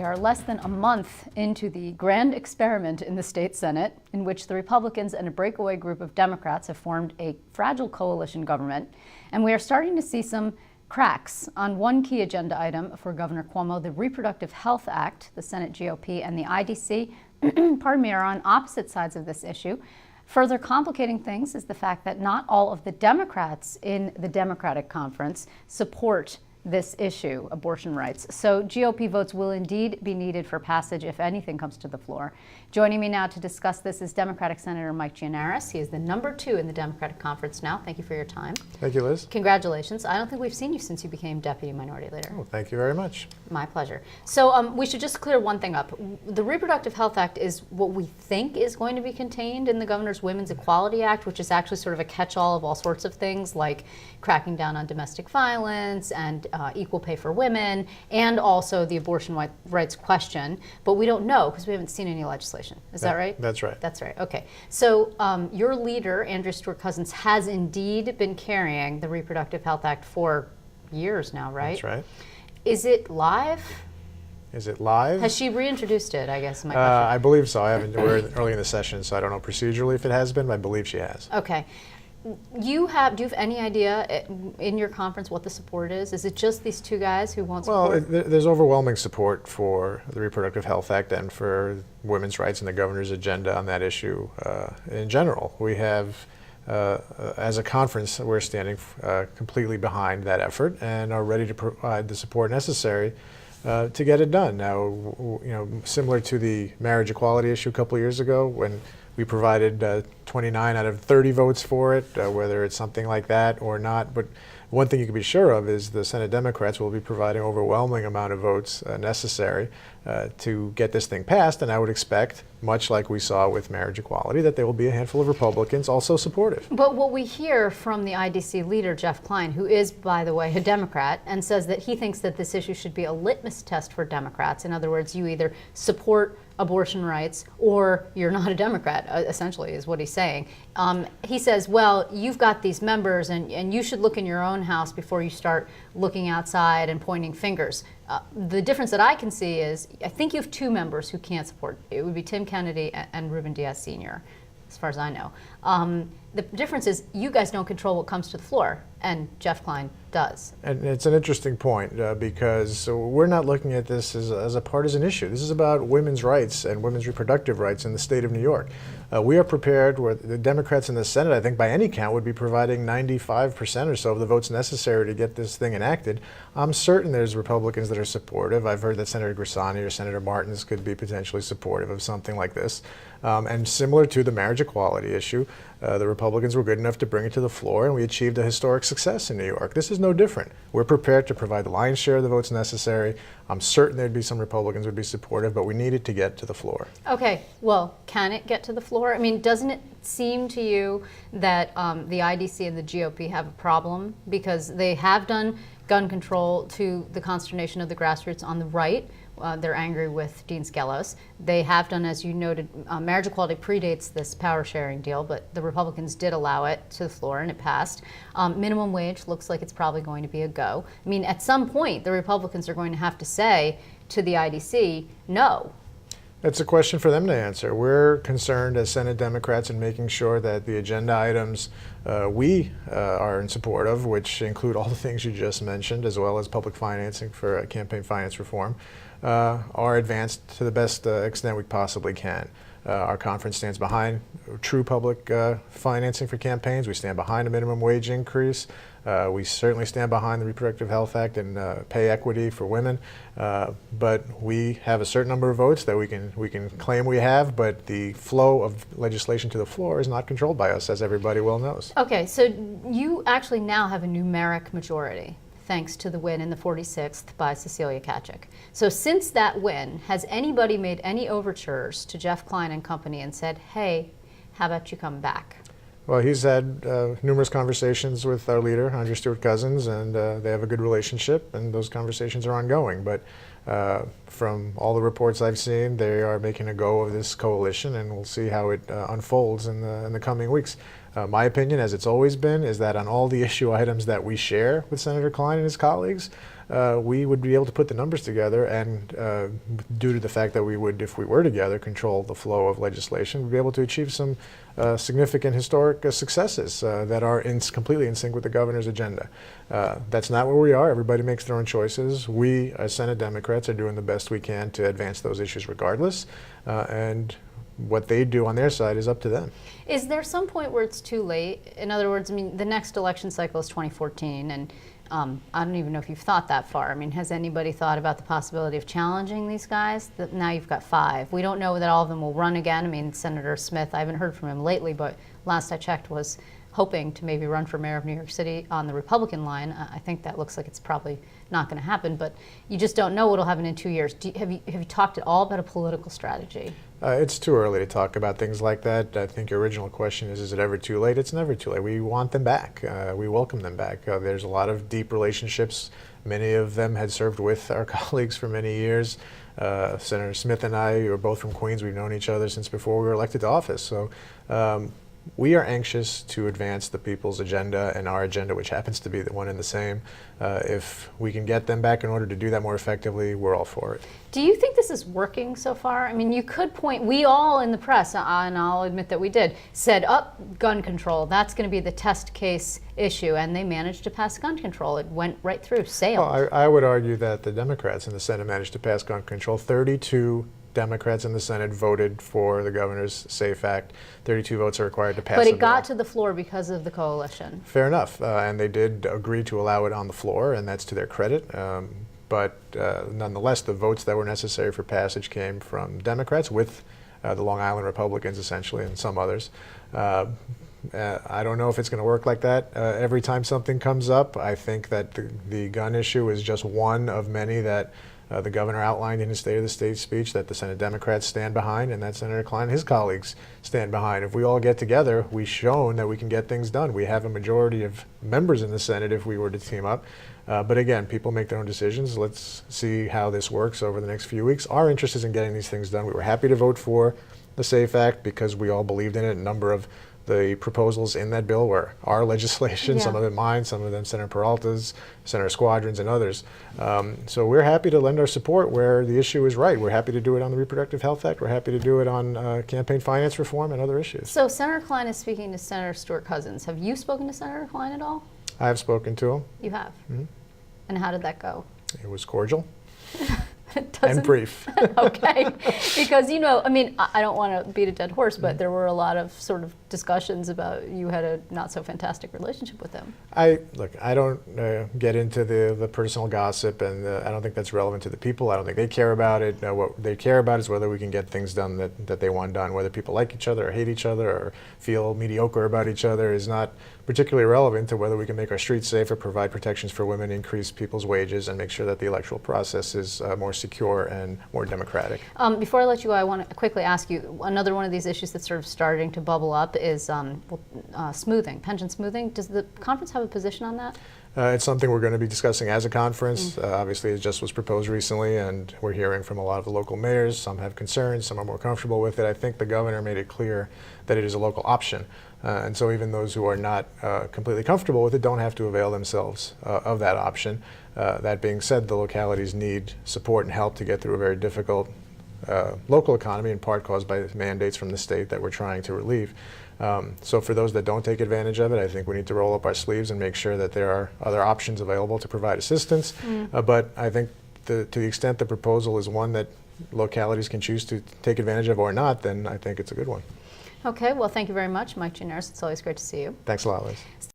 We are less than a month into the grand experiment in the state Senate, in which the Republicans and a breakaway group of Democrats have formed a fragile coalition government, and we are starting to see some cracks on one key agenda item for Governor Cuomo. The Reproductive Health Act, the Senate GOP and the IDC, pardon me, are on opposite sides of this issue. Further complicating things is the fact that not all of the Democrats in the Democratic Conference support this issue, abortion rights. So GOP votes will indeed be needed for passage if anything comes to the floor. Joining me now to discuss this is Democratic Senator Mike Gianaris. He is the number 2 in the Democratic Conference now. Thank you for your time. Thank you, Liz. Congratulations. I don't think we've seen you since you became Deputy Minority Leader. Oh, thank you very much. My pleasure. So we should just clear one thing up. The Reproductive Health Act is what we think is going to be contained in the Governor's Women's Equality Act, which is actually sort of a catch-all of all sorts of things like cracking down on domestic violence and equal pay for women, and also the abortion rights question. But we don't know because we haven't seen any legislation. Is that right? That's right. That's right. Okay. So your leader, Andrew Stewart Cousins, has indeed been carrying the Reproductive Health Act for years now, right? That's right. Is it live? Is it live? Has she reintroduced it, I guess, my question. I believe so. We're early in the session, so I don't know procedurally if it has been, but I believe she has. Okay. Do you have any idea in your conference what the support is? Is it just these two guys who want support? Well, there's overwhelming support for the Reproductive Health Act and for women's rights and the governor's agenda on that issue in general. We have, as a conference, we're standing completely behind that effort and are ready to provide the support necessary to get it done. Now, similar to the marriage equality issue a couple of years ago, when we provided 29 out of 30 votes for it, whether it's something like that or not. But one thing you can be sure of is the Senate Democrats will be providing overwhelming amount of votes necessary to get this thing passed. And I would expect, much like we saw with marriage equality, that there will be a handful of Republicans also supportive. But what we hear from the IDC leader, Jeff Klein, who is, by the way, a Democrat, and says that he thinks that this issue should be a litmus test for Democrats. In other words, you either support abortion rights or you're not a Democrat, essentially, is what he's saying. He says, well, you've got these members and you should look in your own house before you start looking outside and pointing fingers. The difference that I can see is, I think you have 2 members who can't support. It would be Tim Kennedy and Ruben Diaz Sr., as far as I know. The difference is you guys don't control what comes to the floor, and Jeff Klein does. And it's an interesting point because we're not looking at this as a partisan issue. This is about women's rights and women's reproductive rights in the state of New York. We are prepared, where the Democrats in the Senate, I think by any count, would be providing 95% or so of the votes necessary to get this thing enacted. I'm certain there's Republicans that are supportive. I've heard that Senator Grisani or Senator Martins could be potentially supportive of something like this. And similar to the marriage equality issue, the Republicans were good enough to bring it to the floor, and we achieved a historic success in New York. This is no different. We're prepared to provide the lion's share of the votes necessary. I'm certain there'd be some Republicans who would be supportive, but we need it to get to the floor. Okay, well, can it get to the floor? I mean, doesn't it seem to you that the IDC and the GOP have a problem because they have done gun control to the consternation of the grassroots on the right? They're angry with Dean Skelos. They have done, as you noted, marriage equality predates this power sharing deal, but the Republicans did allow it to the floor and it passed. Minimum wage looks like it's probably going to be a go. I mean, at some point, the Republicans are going to have to say to the IDC, no. That's a question for them to answer. We're concerned as Senate Democrats in making sure that the agenda items we are in support of, which include all the things you just mentioned, as well as public financing for campaign finance reform, are advanced to the best extent we possibly can. Our conference stands behind true public financing for campaigns. We stand behind a minimum wage increase. We certainly stand behind the Reproductive Health Act and pay equity for women. But we have a certain number of votes that we can claim we have, but the flow of legislation to the floor is not controlled by us, as everybody well knows. Okay, so you actually now have a numeric majority, thanks to the win in the 46th by Cecilia Kachik. So since that win, has anybody made any overtures to Jeff Klein and company and said, hey, how about you come back? Well, he's had numerous conversations with our leader, Andrew Stewart Cousins, and they have a good relationship, and those conversations are ongoing. But from all the reports I've seen, they are making a go of this coalition, and we'll see how it unfolds in the coming weeks. My opinion, as it's always been, is that on all the issue items that we share with Senator Klein and his colleagues, we would be able to put the numbers together, and due to the fact that we would, if we were together, control the flow of legislation, we'd be able to achieve some significant historic successes that are completely in sync with the governor's agenda. That's not where we are. Everybody makes their own choices. We, as Senate Democrats, are doing the best we can to advance those issues regardless, and what they do on their side is up to them. Is there some point where it's too late? In other words, I mean, the next election cycle is 2014, and I don't even know if you've thought that far. I mean, has anybody thought about the possibility of challenging these guys? Now you've got 5. We don't know that all of them will run again. I mean, Senator Smith, I haven't heard from him lately, but last I checked was hoping to maybe run for mayor of New York City on the Republican line. I think that looks like it's probably not going to happen, but you just don't know what will happen in 2 years. Have you talked at all about a political strategy? It's too early to talk about things like that. I think your original question is it ever too late? It's never too late. We want them back. We welcome them back. There's a lot of deep relationships. Many of them had served with our colleagues for many years. Senator Smith and I are both from Queens. We've known each other since before we were elected to office. So we are anxious to advance the people's agenda and our agenda, which happens to be the one and the same. If we can get them back in order to do that more effectively, we're all for it. Do you think this is working so far? I mean, you could point, we all in the press, and I'll admit that we did, said, gun control, that's going to be the test case issue, and they managed to pass gun control. It went right through, sailed. Well, I would argue that the Democrats in the Senate managed to pass gun control. 32 Democrats in the Senate voted for the governor's SAFE Act. 32 votes are required to pass But the it got bill. to the floor because of the coalition. Fair enough, and they did agree to allow it on the floor, and that's to their credit. But nonetheless, the votes that were necessary for passage came from Democrats with the Long Island Republicans, essentially, and some others. I don't know if it's going to work like that. Every time something comes up, I think that the gun issue is just one of many that the governor outlined in his State of the State speech that the Senate Democrats stand behind, and that Senator Klein and his colleagues stand behind. If we all get together, we've shown that we can get things done. We have a majority of members in the Senate if we were to team up. But again, people make their own decisions. Let's see how this works over the next few weeks. Our interest is in getting these things done. We were happy to vote for the SAFE Act because we all believed in it. A number of the proposals in that bill were our legislation, some of them mine, some of them Senator Peralta's, Senator Squadron's, and others. So we're happy to lend our support where the issue is right. We're happy to do it on the Reproductive Health Act. We're happy to do it on campaign finance reform and other issues. So Senator Klein is speaking to Senator Stewart Cousins. Have you spoken to Senator Klein at all? I have spoken to him. You have? Mm-hmm. And how did that go? It was cordial. And brief. Okay, because I mean, I don't want to beat a dead horse, but there were a lot of sort of discussions about you had a not so fantastic relationship with him. I don't get into the personal gossip, and I don't think that's relevant to the people. I don't think they care about it. What they care about is whether we can get things done that they want done. Whether people like each other or hate each other or feel mediocre about each other is not particularly relevant to whether we can make our streets safer, provide protections for women, increase people's wages, and make sure that the electoral process is more secure and more democratic. Before I let you go, I want to quickly ask you, another one of these issues that's sort of starting to bubble up is smoothing, pension smoothing. Does the conference have a position on that? It's something we're going to be discussing as a conference. Obviously, it just was proposed recently, and we're hearing from a lot of the local mayors. Some have concerns, some are more comfortable with it. I think the governor made it clear that it is a local option. And so even those who are not completely comfortable with it don't have to avail themselves of that option. That being said, the localities need support and help to get through a very difficult local economy, in part caused by mandates from the state that we're trying to relieve. So for those that don't take advantage of it, I think we need to roll up our sleeves and make sure that there are other options available to provide assistance. But I think to the extent the proposal is one that localities can choose to take advantage of or not, then I think it's a good one. Okay, well, thank you very much, Mike Gianaris. It's always great to see you. Thanks a lot, Liz.